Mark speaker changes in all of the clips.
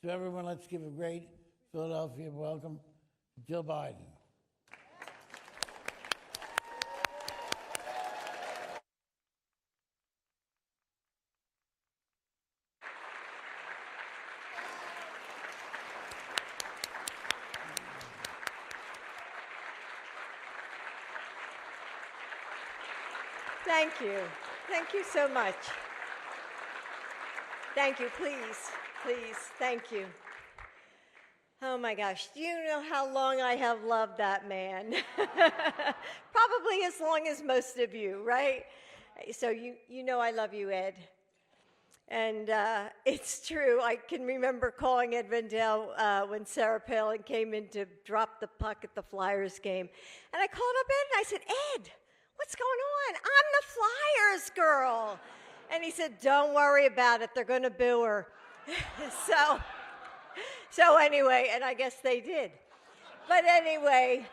Speaker 1: So everyone, let's give a great Philadelphia welcome to Jill Biden.
Speaker 2: Thank you. Thank you so much. Thank you. Please, thank you. Oh my gosh, do you know how long I have loved that man? Probably as long as most of you, right? So you know I love you, Ed. And it's true, I can remember calling Ed Rendell when Sarah Palin came in to drop the puck at the Flyers game. And I called up Ed and I said, Ed, what's going on? I'm the Flyers girl. And he said, don't worry about it, they're gonna boo her. So anyway, and I guess they did. But anyway,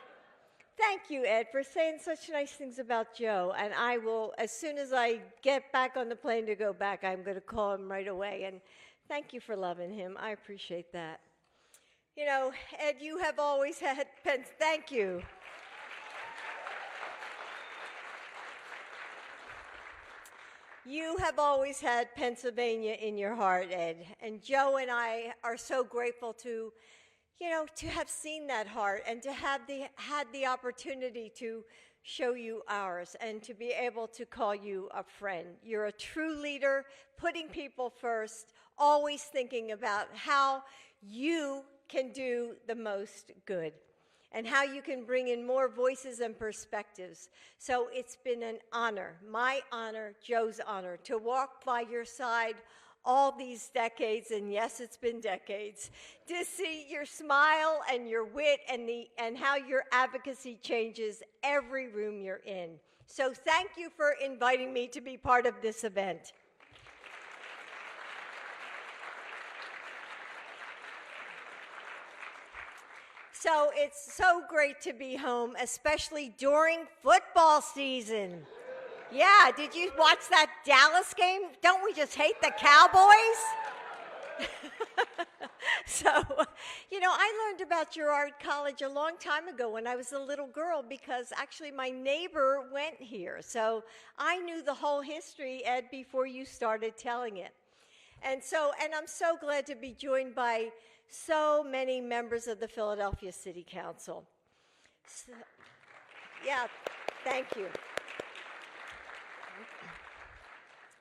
Speaker 2: thank you, Ed, for saying such nice things about Joe. And I will, as soon as I get back on the plane to go back, I'm going to call him right away. And thank you for loving him. I appreciate that. You know, Ed, you have always had thank you. You have always had Pennsylvania in your heart, Ed. And Joe and I are so grateful to have seen that heart and to have had the opportunity to show you ours and to be able to call you a friend. You're a true leader, putting people first, always thinking about how you can do the most good and how you can bring in more voices and perspectives. So it's been an honor, my honor, Joe's honor, to walk by your side all these decades, and yes, it's been decades, to see your smile and your wit and how your advocacy changes every room you're in. So thank you for inviting me to be part of this event. So it's so great to be home, especially during football season. Yeah, did you watch that Dallas game? Don't we just hate the Cowboys? So, I learned about Girard College a long time ago when I was a little girl because actually my neighbor went here. So I knew the whole history, Ed, before you started telling it. And I'm so glad to be joined by so many members of the Philadelphia City Council. So, yeah, thank you.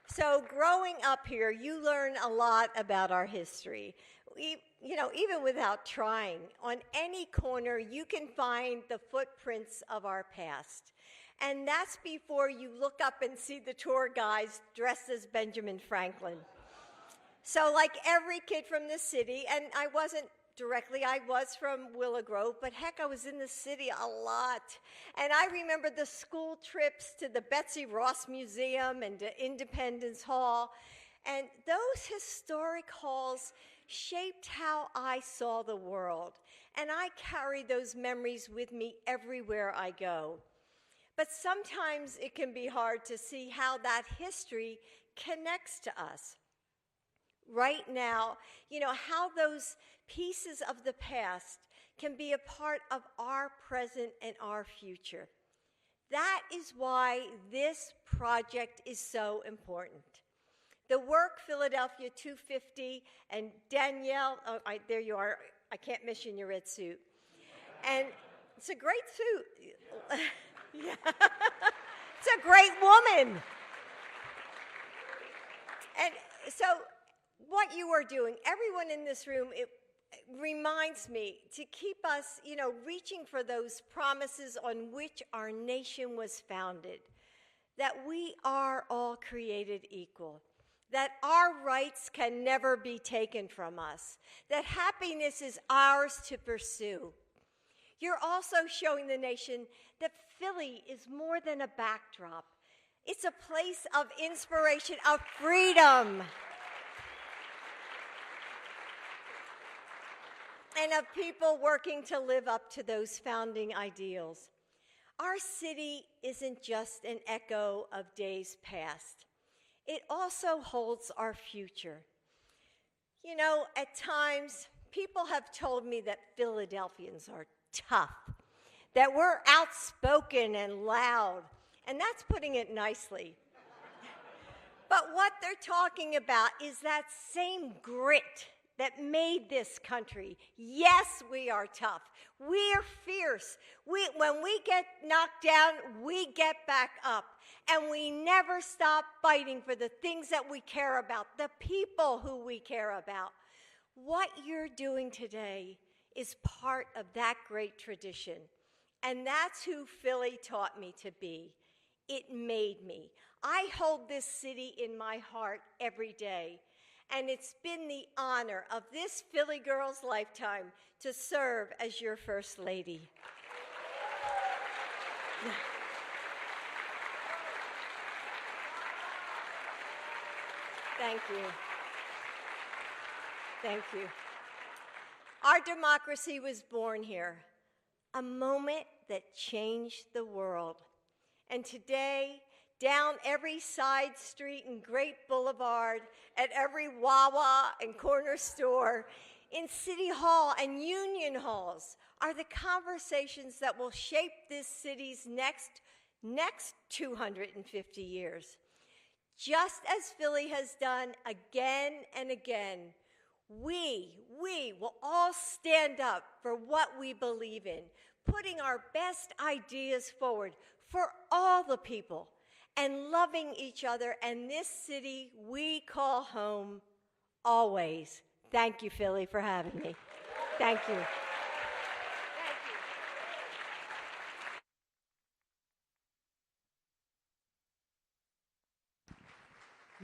Speaker 2: So growing up here, you learn a lot about our history. Even without trying, on any corner, you can find the footprints of our past. And that's before you look up and see the tour guides dressed as Benjamin Franklin. So like every kid from the city, and I was from Willow Grove, but heck, I was in the city a lot. And I remember the school trips to the Betsy Ross Museum and to Independence Hall. And those historic halls shaped how I saw the world. And I carry those memories with me everywhere I go. But sometimes it can be hard to see how that history connects to us. Right now, how those pieces of the past can be a part of our present and our future. That is why this project is so important. The work Philadelphia 250 and Danielle, there you are, I can't miss you in your red suit. And it's a great suit. Yeah. It's a great woman. And so what you are doing, everyone in this room, it reminds me to keep us, reaching for those promises on which our nation was founded, that we are all created equal, that our rights can never be taken from us, that happiness is ours to pursue. You're also showing the nation that Philly is more than a backdrop. It's a place of inspiration, of freedom, and of people working to live up to those founding ideals. Our city isn't just an echo of days past. It also holds our future. You know, at times, people have told me that Philadelphians are tough, that we're outspoken and loud, and that's putting it nicely. But what they're talking about is that same grit that made this country. Yes, we are tough. We're fierce. When we get knocked down, we get back up. And we never stop fighting for the things that we care about, the people who we care about. What you're doing today is part of that great tradition. And that's who Philly taught me to be. It made me. I hold this city in my heart every day. And it's been the honor of this Philly girl's lifetime to serve as your First Lady. Thank you. Thank you. Our democracy was born here, a moment that changed the world. And today, down every side street and Great Boulevard, at every Wawa and corner store, in City Hall and Union Halls are the conversations that will shape this city's next 250 years. Just as Philly has done again and again, we will all stand up for what we believe in, putting our best ideas forward for all the people, and loving each other and this city we call home always. Thank you, Philly, for having me. Thank you.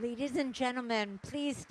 Speaker 3: Ladies and gentlemen, please stay.